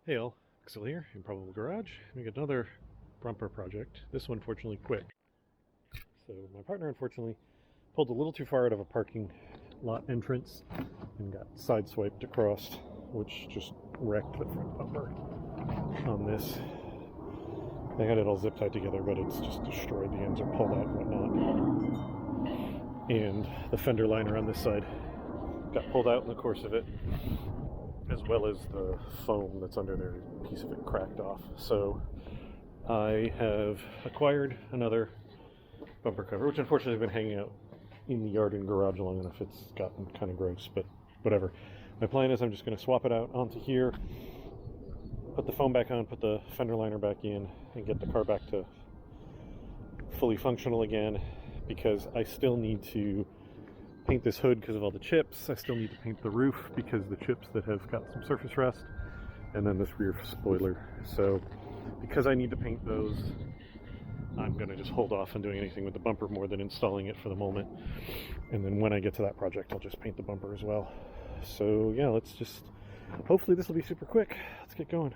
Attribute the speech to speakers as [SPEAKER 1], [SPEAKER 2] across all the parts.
[SPEAKER 1] Hey all, Axel here, Improbable Garage. We got another bumper project. This one fortunately quick. So my partner unfortunately pulled a little too far out of a parking lot entrance and got sideswiped across, which just wrecked the front bumper on this. They had it all zip tied together, but it's just destroyed. The ends are pulled out and whatnot. And the fender liner on this side got pulled out in the course of it, as well as the foam that's under there. A piece of it cracked off. So I have acquired another bumper cover, which unfortunately has been hanging out in the yard and garage long enough. It's gotten kind of gross, but whatever. My plan is I'm just going to swap it out onto here, put the foam back on, put the fender liner back in, and get the car back to fully functional again, because I still need to paint this hood because of all the chips. I still need to paint the roof because the chips that have got some surface rust, and then this rear spoiler. So because I need to paint those, I'm going to just hold off on doing anything with the bumper more than installing it for the moment. And then when I get to that project, I'll just paint the bumper as well. So yeah, let's just, hopefully this will be super quick. Let's get going.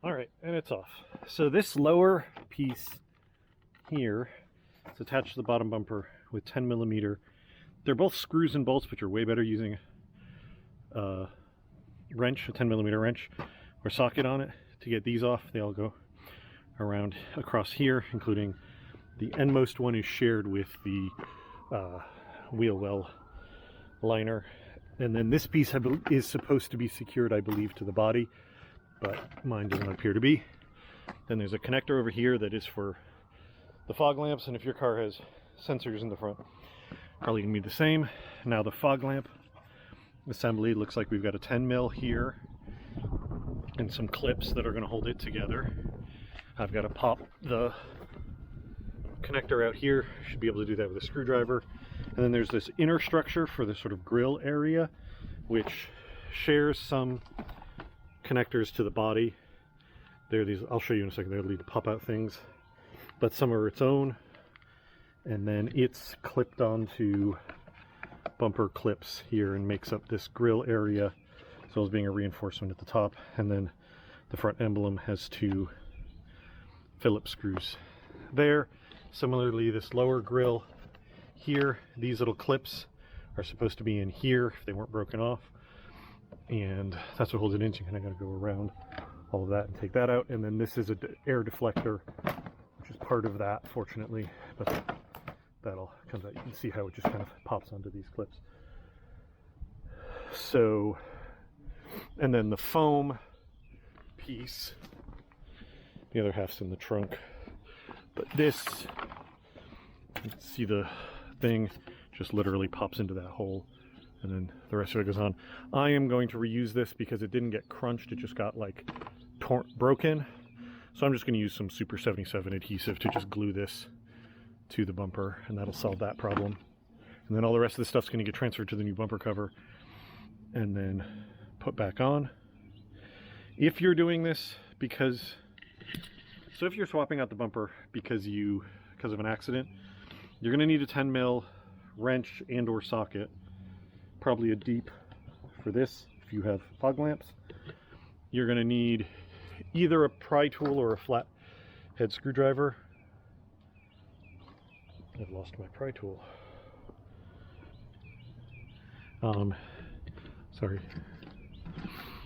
[SPEAKER 1] All right, and it's off. So this lower piece here is attached to the bottom bumper with 10 millimeter. They're both screws and bolts, but you're way better using a wrench, a 10 millimeter wrench or socket on it to get these off. They all go around across here, including the endmost one is shared with the wheel well liner. And then this piece is supposed to be secured, I believe, to the body, but mine doesn't appear to be. Then there's a connector over here that is for the fog lamps, and if your car has sensors in the front, probably gonna be the same. Now the fog lamp assembly looks like we've got a 10 mil here and some clips that are going to hold it together. I've got to pop the connector out here. Should be able to do that with a screwdriver. And then there's this inner structure for the sort of grill area, which shares some connectors to the body. There are these, I'll show you in a second, they're the pop out things, but some are its own. And then it's clipped onto bumper clips here and makes up this grill area, as well as being a reinforcement at the top. And then the front emblem has two Phillips screws there. Similarly, this lower grill here, these little clips are supposed to be in here if they weren't broken off, and that's what holds it in. So you kind of got to go around all of that and take that out. And then this is an air deflector, which is part of that, fortunately, but that all comes out. You can see how it just kind of pops onto these clips. So, and then the foam piece, the other half's in the trunk, but this, you can see the thing just literally pops into that hole, and then the rest of it goes on. I am going to reuse this because it didn't get crunched, it just got like broken. So I'm just going to use some Super 77 adhesive to just glue this to the bumper, and that'll solve that problem. And then all the rest of the stuff's going to get transferred to the new bumper cover and then put back on. If you're doing this because, so if you're swapping out the bumper because of an accident, you're going to need a 10 mil wrench and or socket, probably a deep for this if you have fog lamps. You're going to need either a pry tool or a flat head screwdriver. I've lost my pry tool. Sorry.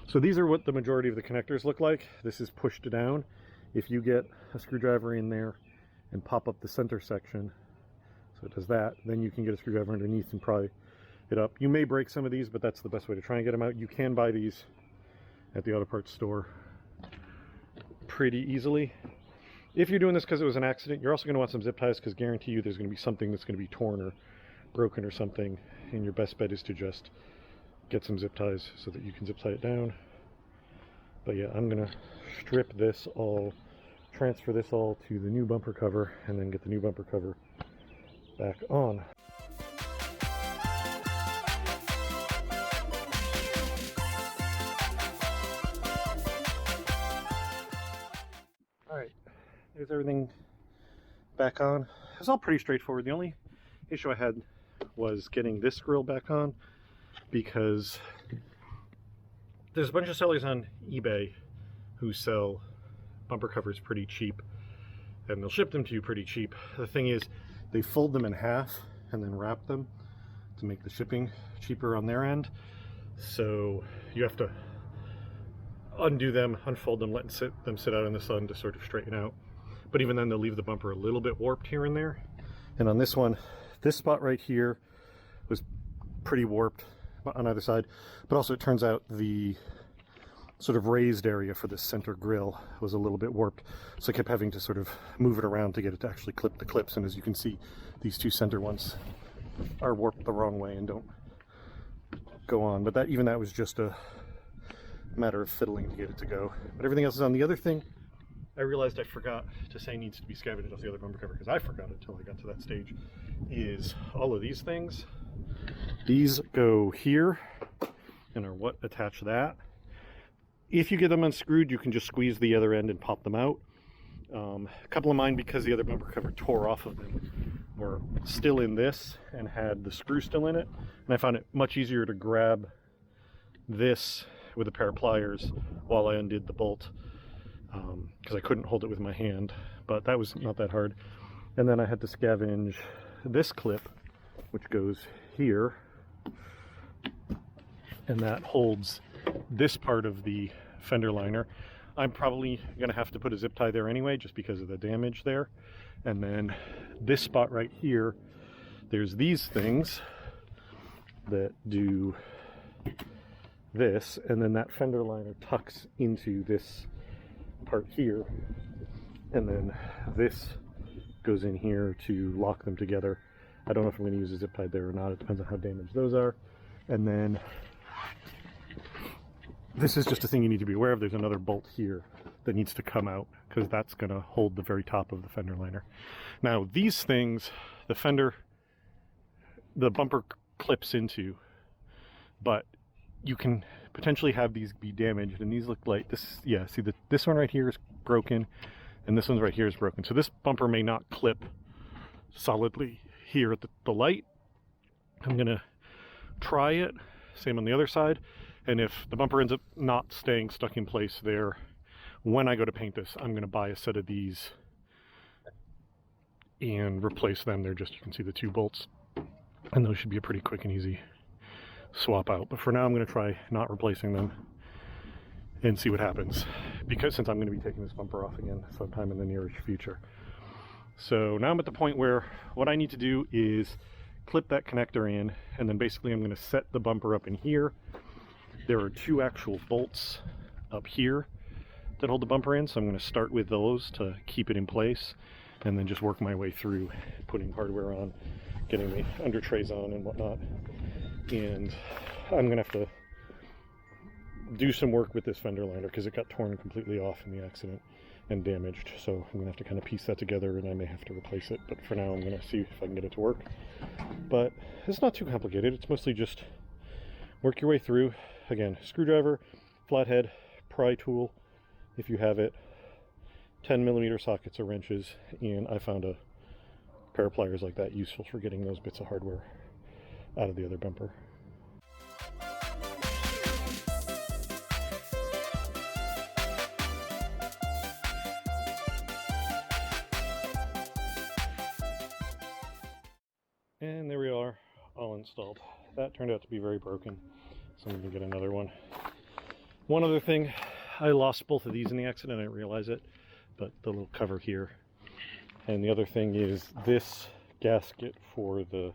[SPEAKER 1] So these are what the majority of the connectors look like. This is pushed down. If you get a screwdriver in there and pop up the center section, so it does that, then you can get a screwdriver underneath and pry it up. You may break some of these, but that's the best way to try and get them out. You can buy these at the auto parts store pretty easily. If you're doing this because it was an accident, you're also going to want some zip ties, because guarantee you there's going to be something that's going to be torn or broken or something, and your best bet is to just get some zip ties so that you can zip tie it down. But yeah, I'm going to strip this all, transfer this all to the new bumper cover, and then get the new bumper cover back on. All right, there's everything back on. It's all pretty straightforward. The only issue I had was getting this grill back on, because there's a bunch of sellers on eBay who sell bumper covers pretty cheap, and they'll ship them to you pretty cheap. The thing is, they fold them in half and then wrap them to make the shipping cheaper on their end. So you have to undo them, unfold them, let them sit out in the sun to sort of straighten out. But even then, they'll leave the bumper a little bit warped here and there. And on this one, this spot right here was pretty warped on either side. But also, it turns out the sort of raised area for this center grill was a little bit warped. So I kept having to sort of move it around to get it to actually clip the clips. And as you can see, these two center ones are warped the wrong way and don't go on. But that, even that was just a matter of fiddling to get it to go. But everything else is on. The other thing I realized I forgot to say needs to be scavenged off the other bumper cover, because I forgot it until I got to that stage, is all of these things. These go here and are what attach that. If you get them unscrewed, you can just squeeze the other end and pop them out. A couple of mine, because the other bumper cover tore off of them, were still in this and had the screw still in it. And I found it much easier to grab this with a pair of pliers while I undid the bolt, because I couldn't hold it with my hand, but that was not that hard. And then I had to scavenge this clip, which goes here, and that holds this part of the fender liner. I'm probably going to have to put a zip tie there anyway, just because of the damage there. And then this spot right here, there's these things that do this, and then that fender liner tucks into this part here, and then this goes in here to lock them together. I don't know if I'm going to use a zip tie there or not. It depends on how damaged those are. And then this is just a thing you need to be aware of. There's another bolt here that needs to come out, because that's going to hold the very top of the fender liner. Now these things, the bumper clips into, but you can potentially have these be damaged, and these look like this. Yeah, see, this one right here is broken, and this one right here is broken. So this bumper may not clip solidly here at the light. I'm gonna try it, same on the other side, and if the bumper ends up not staying stuck in place there, when I go to paint this, I'm gonna buy a set of these and replace them. They're just, you can see the two bolts, and those should be a pretty quick and easy swap out. But for now, I'm going to try not replacing them and see what happens, because since I'm going to be taking this bumper off again sometime in the nearest future. So now I'm at the point where what I need to do is clip that connector in, and then basically I'm going to set the bumper up in here. There are two actual bolts up here that hold the bumper in, so I'm going to start with those to keep it in place, and then just work my way through putting hardware on, getting the under trays on and whatnot. And I'm gonna have to do some work with this fender liner, because it got torn completely off in the accident and damaged. So I'm gonna have to kind of piece that together, and I may have to replace it. But for now, I'm gonna see if I can get it to work. But it's not too complicated. It's mostly just work your way through. Again, screwdriver, flathead, pry tool, if you have it, 10mm sockets or wrenches, and I found a pair of pliers like that useful for getting those bits of hardware out of the other bumper. And there we are, all installed. That turned out to be very broken, so I'm going to get another one. One other thing, I lost both of these in the accident. I didn't realize it, but the little cover here. And the other thing is this gasket for the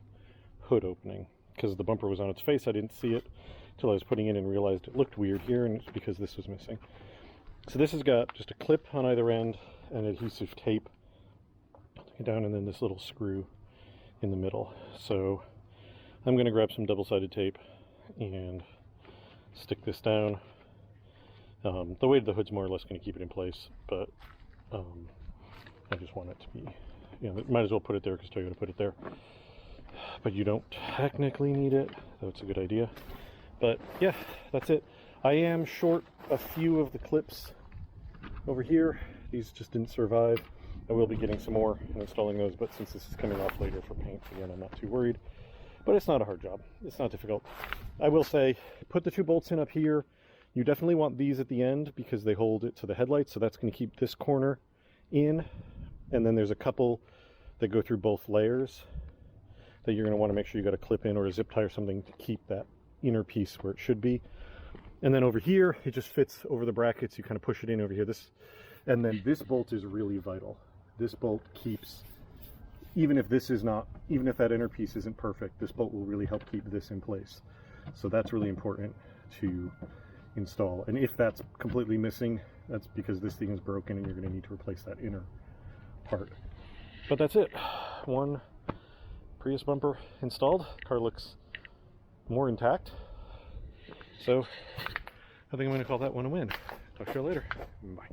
[SPEAKER 1] hood opening, because the bumper was on its face. I didn't see it until I was putting it in and realized it looked weird here, and it's because this was missing. So this has got just a clip on either end and adhesive tape down, and then this little screw in the middle. So I'm going to grab some double-sided tape and stick this down. The weight of the hood's more or less going to keep it in place, but I just want it to be, you know, might as well put it there because Toyota put it there. But you don't technically need it, though it's a good idea. But yeah, that's it. I am short a few of the clips over here. These just didn't survive. I will be getting some more and installing those, but since this is coming off later for paint, again, I'm not too worried. but it's not a hard job. It's not difficult. I will say, put the 2 bolts in up here. You definitely want these at the end because they hold it to the headlights, so that's going to keep this corner in. And then there's a couple that go through both layers that you're going to want to make sure you got a clip in or a zip tie or something to keep that inner piece where it should be. And then over here, it just fits over the brackets. You kind of push it in over here. And then this bolt is really vital. This bolt keeps, even if that inner piece isn't perfect, this bolt will really help keep this in place. So that's really important to install. And if that's completely missing, that's because this thing is broken and you're going to need to replace that inner part. But that's it. One Prius bumper installed. Car looks more intact. So I think I'm going to call that one a win. Talk to you later. Bye.